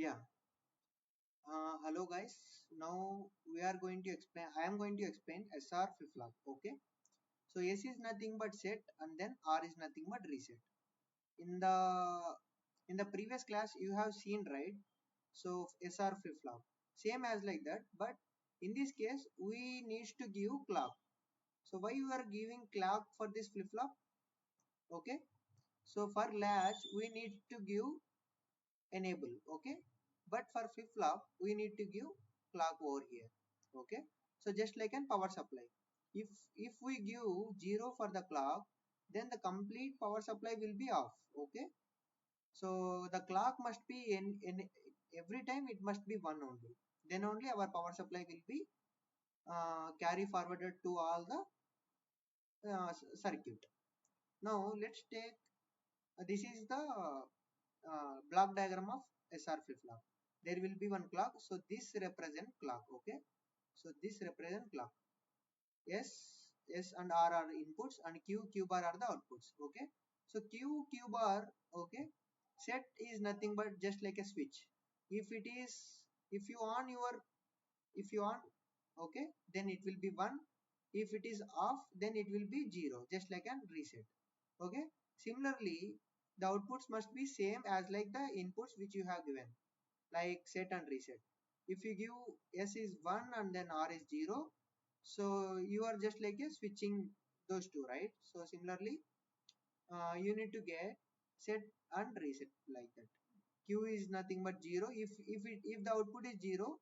Yeah. Hello guys. Now we are going to explain. I am going to explain SR flip flop. Okay. So S is nothing but set, and then R is nothing but reset. In the previous class you have seen, right? So SR flip flop same as like that, but in this case we need to give clock. So why you are giving clock for this flip flop? Okay. So for latch we need to give enable. Okay, but for flip flop we need to give clock over here. Okay, so just like an power supply, if we give 0 for the clock, then the complete power supply will be off. Okay, so the clock must be in every time it must be 1 only, then only our power supply will be carry forwarded to all the circuit. Now let's take this is the block diagram of SR flip flop. There will be one clock, so this represent clock. Okay, so this represent clock. S and R are inputs, and Q bar are the outputs. Okay, so Q bar. Okay, set is nothing but just like a switch. If it is, if you on your, if you on, okay, then it will be 1. If it is off, then it will be 0, just like an reset. Okay, similarly the outputs must be same as like the inputs which you have given, like set and reset. If you give S is 1 and then R is 0, so you are just like a switching those two, right? So similarly you need to get set and reset like that. Q is nothing but 0. If the output is 0,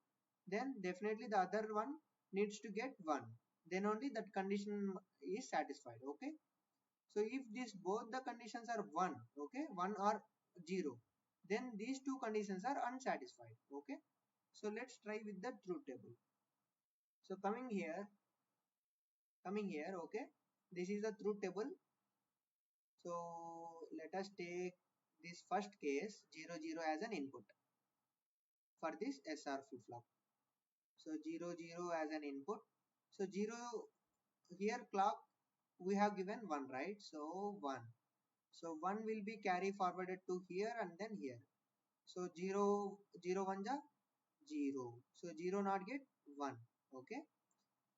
then definitely the other one needs to get 1, then only that condition is satisfied. Okay, so if these both the conditions are 1, okay, 1 or 0, then these two conditions are unsatisfied. Okay, so let's try with the truth table. So coming here, okay, this is the truth table. So let us take this first case 0 0 as an input for this SR flip flop. So 0 0 as an input. So 0 here clock we have given 1, right? So 1. So 1 will be carry forwarded to here and then here. So 0 0 1 ja 0. So 0 not get 1. Okay.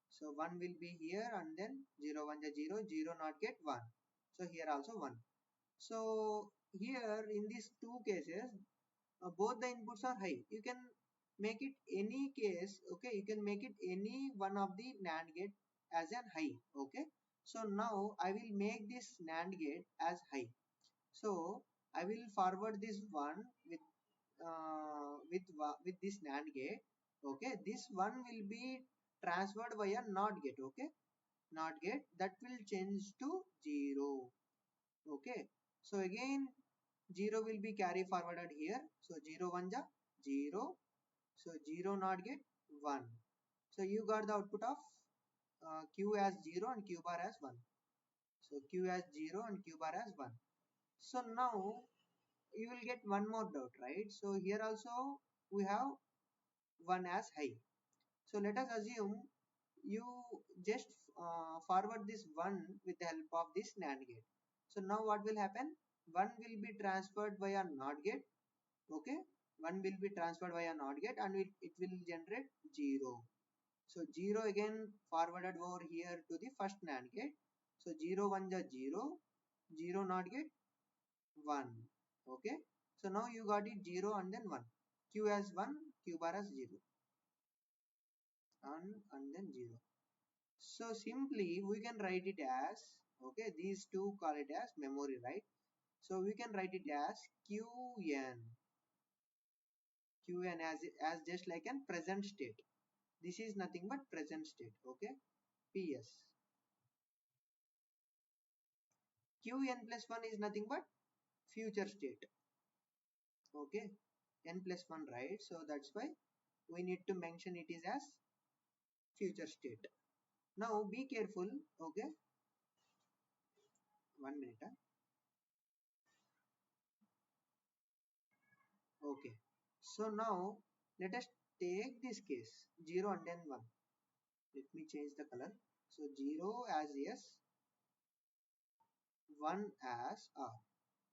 So 1 will be here and then 0 1 ja 0. 0 not get 1. So here also 1. So here in these two cases both the inputs are high. You can make it any case. Okay, you can make it any one of the NAND gate as an high. Okay, so now I will make this NAND gate as high. So I will forward this one with this NAND gate. Okay, this one will be transferred via NOT gate. Okay, NOT gate that will change to 0. Okay, so again 0 will be carry forwarded here. So 0 1 ja 0. So 0 not get 1. So you got the output of Q as 0 and Q bar as 1. So Q as 0 and Q bar as 1. So now you will get one more doubt, right? So here also we have 1 as high. So let us assume you just forward this 1 with the help of this NAND gate. So now what will happen? 1 will be transferred via NOT gate. Okay, 1 will be transferred via NOT gate and it will generate 0. So 0 again forwarded over here to the first NAND gate. So 0 1 ja 0, 0 NOT gate 1. Okay, so now you got it 0 and then 1. Q as 1, Q bar as 0, and then 0. So simply we can write it as, okay, these two call it as memory, right? So we can write it as Qn as just like an present state. This is nothing but present state. Okay, PS. Qn plus 1 is nothing but future state. Okay, n plus 1, right? So that's why we need to mention it is as future state. Now be careful. Okay, 1 minute. Okay, so now let us take this case 0 and then 1. Let me change the color. So 0 as S, 1 as R,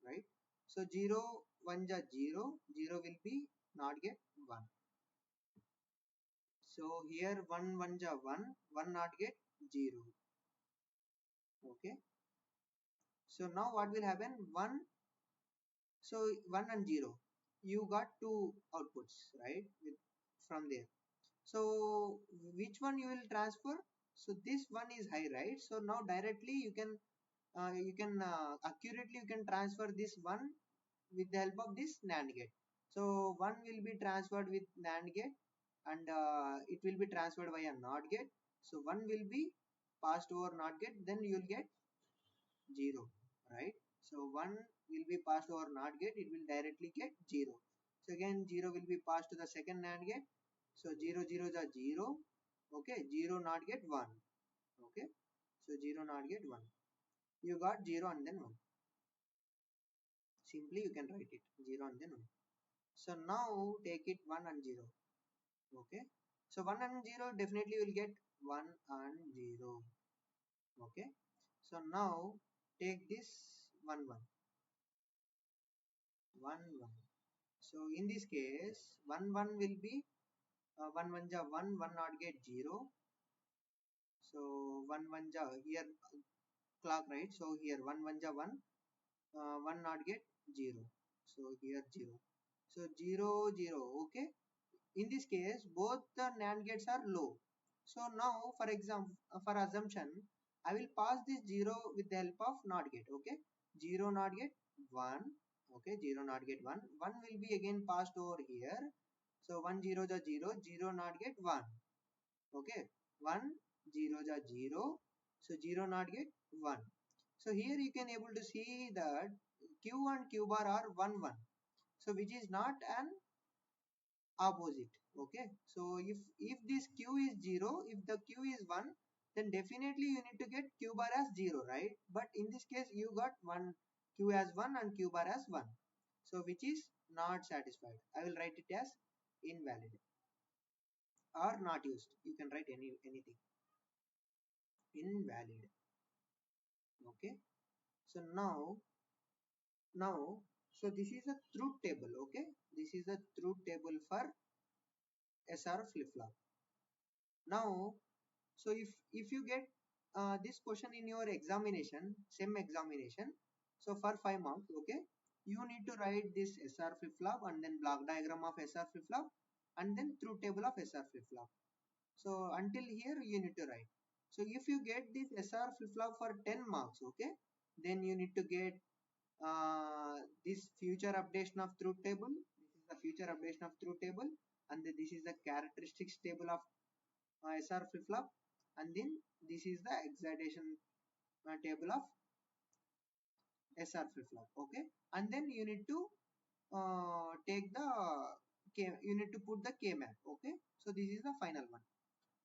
right? So 0 1 ja 0, 0 will be not get 1. So here 1 1 ja 1, 1 not get 0. Okay. So now what will happen? 1, so 1 and 0. You got two outputs, right? From there. So which one you will transfer? So this one is high, right? So now directly you can accurately you can transfer this one with the help of this NAND gate. So one will be transferred with NAND gate, and it will be transferred via NOT gate. So one will be passed over NOT gate, then you will get 0, right? So one will be passed over NOT gate, it will directly get 0. So again 0 will be passed to the second NAND gate. So 0 0 is a 0. Okay, 0 not get 1. Okay, so 0 not get 1. You got 0 and then 1. Simply you can write it 0 and then 1. So now take it 1 and 0. Okay, so 1 and 0 definitely will get 1 and 0. Okay, so now take this 1 1 1 1. So in this case 1 1 will be 1 1 ja 1, 1 not get 0. So 1 1 ja here clock, right? So here 1 1 ja 1, 1 not get 0. So here 0. So 0 0. Okay, in this case both the NAND gates are low. So now for example, for assumption, I will pass this 0 with the help of NOT gate. Okay, 0 NOT gate 1. Okay, 0 NOT gate 1, 1 will be again passed over here. So 1 0 the 0, 0 NOT gate 1. Okay, 1 0 the 0, so 0 NOT gate 1. So here you can able to see that q and q bar are 1 1. So which is not an opposite. Okay, so if this q is 0, if the q is 1, then definitely you need to get q bar as 0, right? But in this case you got 1, q as 1 and q bar as 1. So which is not satisfied. I will write it as invalid or not used. You can write anything. Invalid. Okay, so now so this is a truth table. Okay, this is a truth table for SR flip flop. Now, so if you get this question in your examination, same examination, so for 5 marks, okay, you need to write this SR flip flop and then block diagram of SR flip flop and then truth table of SR flip flop. So until here you need to write. So if you get this SR flip flop for 10 marks, okay, then you need to get this future updation of truth table. This is the future updation of truth table, and then this is the characteristics table of SR flip flop, and then this is the excitation table of SR flip flop. Okay, and then you need to take the you need to put the K map. Okay, so this is the final one.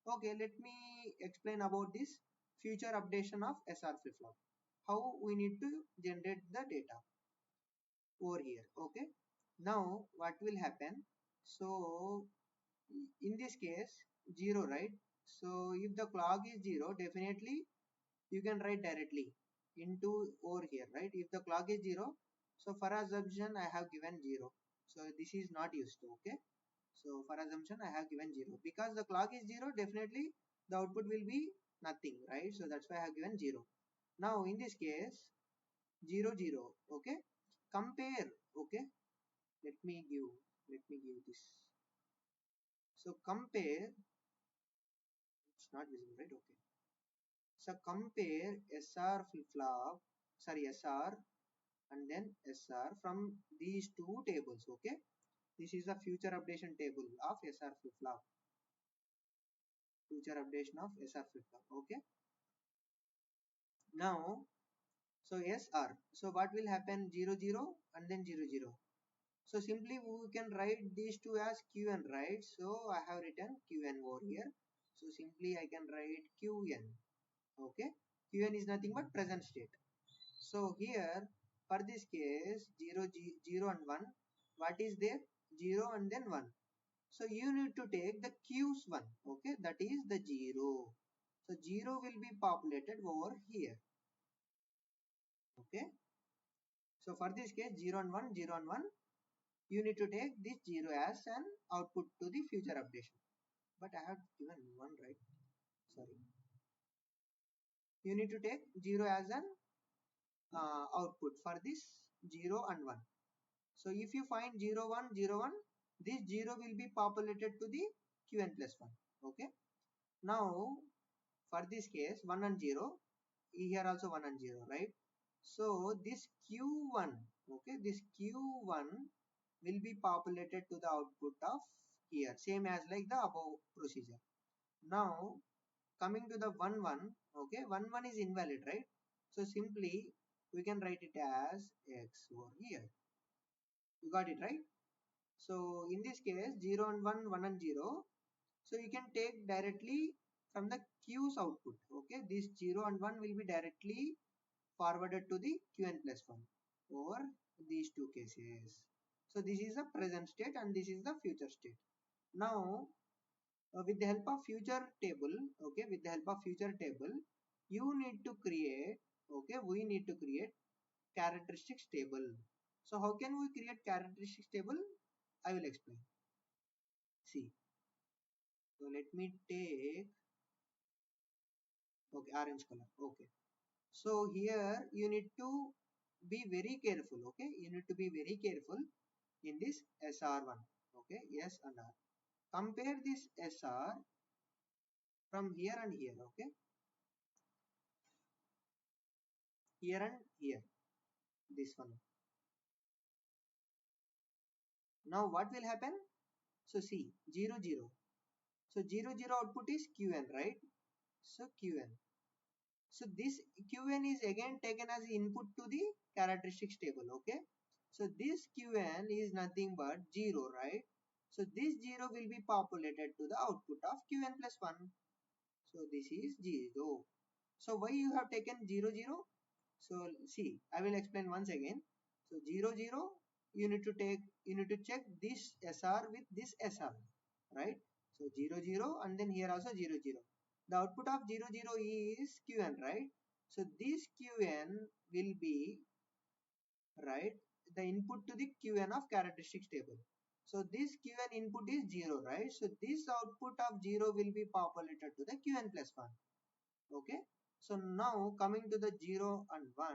Okay, let me explain about this future updation of SR flip flop. How we need to generate the data over here. Okay, now what will happen? So in this case 0, right? So if the clock is 0, definitely you can write directly into over here, right? If the clock is 0, so for assumption I have given 0, so this is not used. Okay, so for assumption I have given 0 because the clock is 0, definitely the output will be nothing, right? So that's why I have given 0. Now in this case 0 0. Okay, compare. Okay, let me give this. So compare, it's not visible, right? Okay, so compare SR flip flop, sorry, SR and then SR from these two tables. Okay, this is the future updation table of SR flip flop. Future updation of SR flip flop. Okay, now so SR. So what will happen? 0 0 and then 0 0. So simply we can write these two as Qn, right? So I have written Qn over here. So simply I can write Qn. Okay, Qn is nothing but present state. So here for this case 0 and 1, what is there? 0 and then 1. So you need to take the Q's one. Okay, that is the 0. So 0 will be populated over here. Okay, so for this case 0 and 1, 0 and 1. you need to take this 0 as an output to the future updation. But I have given 1, right? Sorry. You need to take 0 as an output for this 0 and 1. So if you find 0, 1, 0, 1, this 0 will be populated to the qn plus 1. Okay. Now for this case 1 and 0, here also 1 and 0, right? So this q1, okay, this q1 will be populated to the output of here, same as like the above procedure. Now coming to the 1 1, okay, 1 1 is invalid, right? So simply we can write it as x over here. You got it, right? So in this case 0 and 1, 1 and 0, so you can take directly from the q's output. Okay, this 0 and 1 will be directly forwarded to the qn plus 1 over these two cases. So this is the present state and this is the future state. Now with the help of future table, okay, with the help of future table, you need to create, okay, we need to create characteristics table. So how can we create characteristics table? I will explain. See, so let me take, okay, orange color. Okay, so here you need to be very careful. Okay, you need to be very careful in this SR1. Okay, yes and R. Compare this SR from here and here. Okay, here and here, this one. Now what will happen? So see, 0 0. So 0 0 output is qn, right? So qn. So this qn is again taken as input to the characteristics table. Okay, so this qn is nothing but 0, right? So this 0 will be populated to the output of qn plus 1. So this is 0. So why you have taken 0 0? So see, I will explain once again. So 0 0, you need to take, you need to check this SR with this SR, right? So 0 0 and then here also 0 0. The output of 0 0 is qn, right? So this qn will be, right, the input to the qn of characteristics table. So this qn input is 0, right? So this output of 0 will be populated to the qn plus 1. Okay. So now coming to the 0 and 1,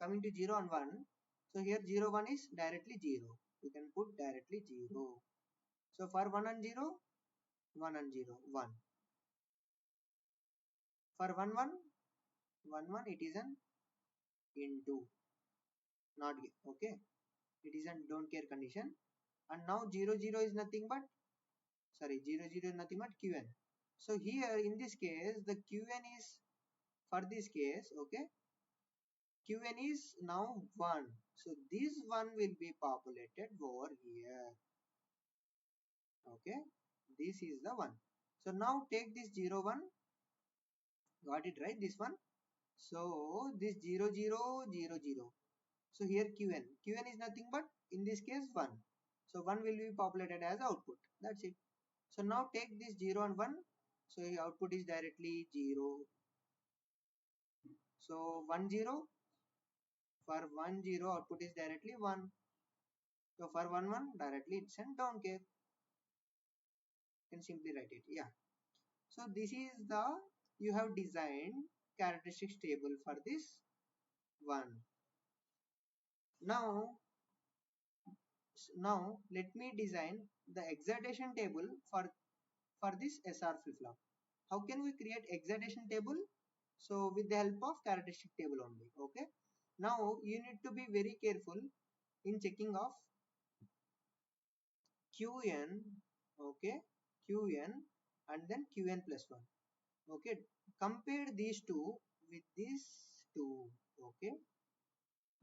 coming to 0 and 1, so here 0 1 is directly 0. You can put directly 0. So for 1 and 0, 1 and 0, 1. For 1 1, 1 1, it is an into, not okay. It is an don't care condition. And now 0 0 is nothing but, sorry, 0 0 is nothing but qn. So here in this case, the qn is, for this case, okay, qn is now 1. So this 1 will be populated over here. Okay, this is the 1. So now take this 0 1, got it, right? This one. So this 0 0 0 0. So here qn is nothing but in this case 1. So 1 will be populated as output. That's it. So now take this 0 and 1. So your output is directly 0. So 1 0, for 1 0 output is directly 1. So for 1 1 directly it's an don't care. You can simply write it. Yeah. So this is the, you have designed characteristics table for this one. Now let me design the excitation table for this SR flip-flop. How can we create excitation table? So with the help of characteristic table only. Okay. Now you need to be very careful in checking of qn, okay, qn and then qn plus 1. Okay, compare these two with these two. Okay,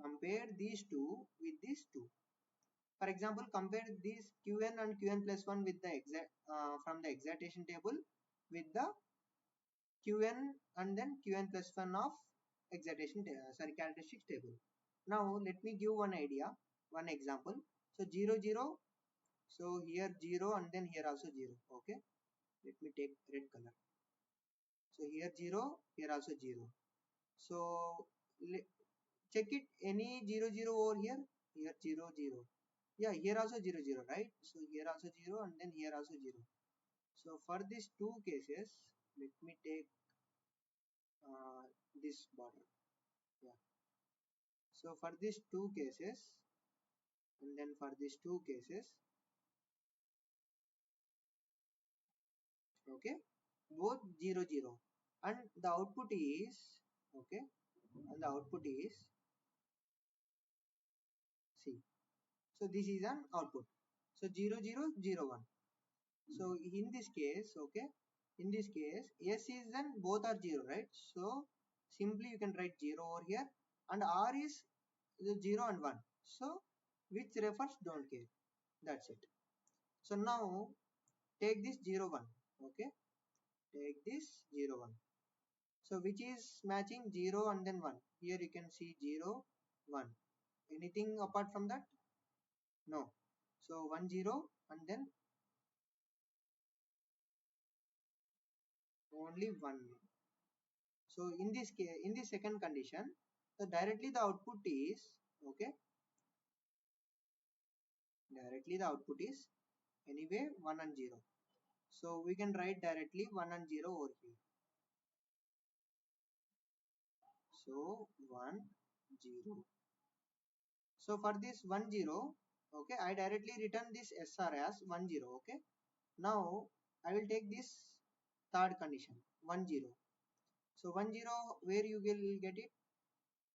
compare these two with these two. For example, compare this qn and qn plus 1 with the exact from the excitation table with the qn and then qn plus 1 of excitation sorry, characteristics table. Now let me give one idea, one example. So 0 0, so here 0 and then here also 0. Okay, let me take red color. So here 0, here also 0. So check it, any 0 0 over here. here 0 0. Yeah, here also 0 0, right? So here also 0 and then here also 0. So for these two cases, let me take this border. Yeah. So for these two cases, and then for these two cases, okay, both 0 0, and the output is, okay, and the output is C. So this is an output. So 0 0 0 1. So in this case, okay, in this case, S is then both are 0, right? So simply you can write 0 over here, and R is the 0 and 1. So which refers don't care. That's it. So now take this 0 1. Okay, take this 0 1. So which is matching 0 and then 1. Here you can see 0 1. Anything apart from that? No. So 1 0 and then only 1. So in this case, in the second condition, so directly the output is, okay, directly the output is anyway 1 and 0. So we can write directly 1 and 0 over here. So 1 0. So for this 1 0, okay, I directly return this SR as 1 0. Okay. Now I will take this third condition 1 0. So 1 0, where you will get it?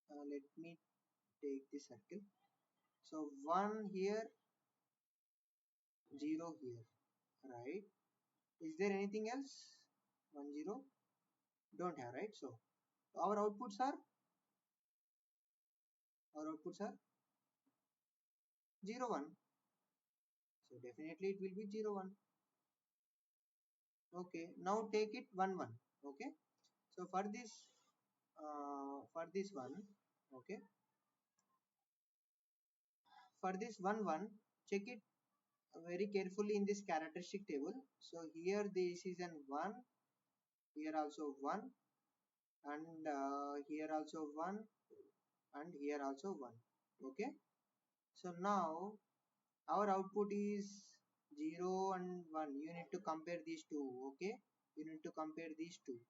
Let me take this circle. So 1 here, 0 here, right? Is there anything else? 1 0? Don't have, right? So our outputs are, our outputs are 0 1. So definitely it will be 0 1. Okay. Now take it 1 1. Okay. So for this one, okay, for this 1 1, check it very carefully in this characteristic table. So here this is an 1, here also 1, and here also 1, and here also 1. Okay. So now our output is 0 and 1. You need to compare these two. Okay, you need to compare these two.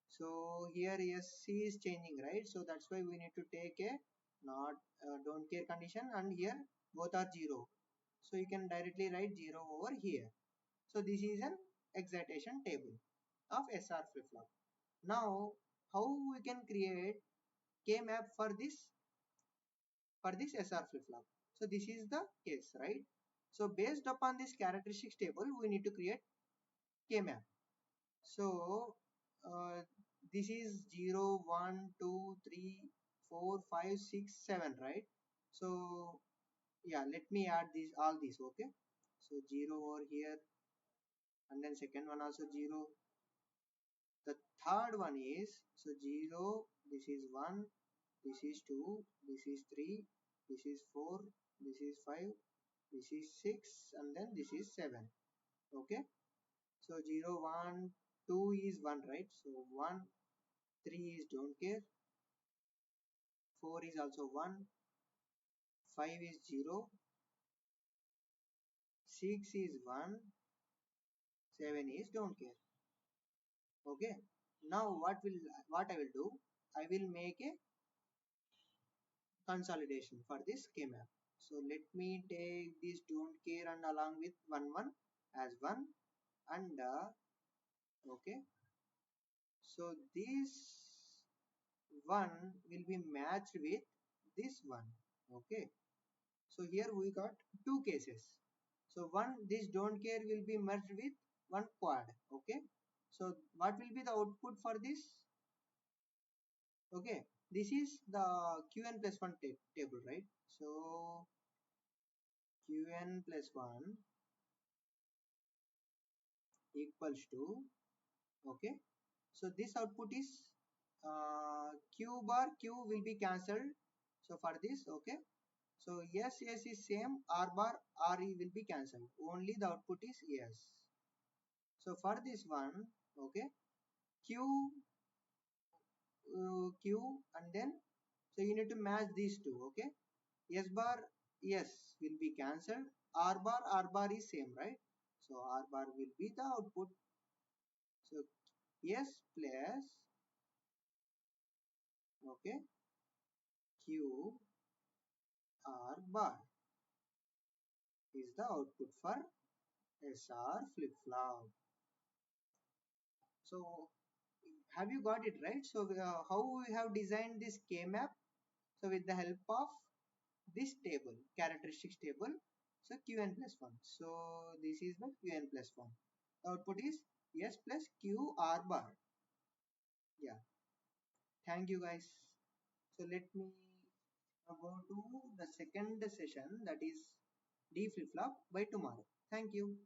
So here SC is changing, right? So that's why we need to take a not don't care condition, and here both are 0. So you can directly write 0 over here. So this is an excitation table of SR flip-flop. Now how we can create K map for this SR flip-flop? So this is the case, right? So based upon this characteristics table, we need to create K map. So this is 0 1 2 3 4 5 6 7, right? So yeah, let me add these all these. Okay, so 0 over here, and then second one also 0. The third one is, so 0, this is 1, this is 2, this is 3, this is 4, this is 5, this is 6, and then this is 7. Okay, so 0 1 2 is 1, right? So 1 3 is don't care, 4 is also 1, 5 is 0, 6 is 1, 7 is don't care. Okay, now what I will do, I will make a consolidation for this K map. So let me take this don't care and along with 1 1 as 1, and okay, so this 1 will be matched with this one. Okay, so here we got two cases. So one, this don't care will be merged with one quad. Okay, so what will be the output for this? Okay, this is the qn plus 1 table, right? So qn plus 1 equals to, okay, so this output is q bar q will be cancelled. So for this, okay, so yes yes is same, r bar re will be cancelled, only the output is yes. So for this one, okay, q q, and then so you need to match these two. Okay, s bar yes will be cancelled. R bar is same, right? So R bar will be the output. So yes plus, okay, Q R bar is the output for SR flip flop. So have you got it right? So how we have designed this K map? So with the help of this table, characteristics table, so Qn plus 1. So this is the Qn plus 1. The output is S plus Q R bar. Yeah, thank you guys. So let me go to the second session, that is D flip flop by tomorrow. Thank you.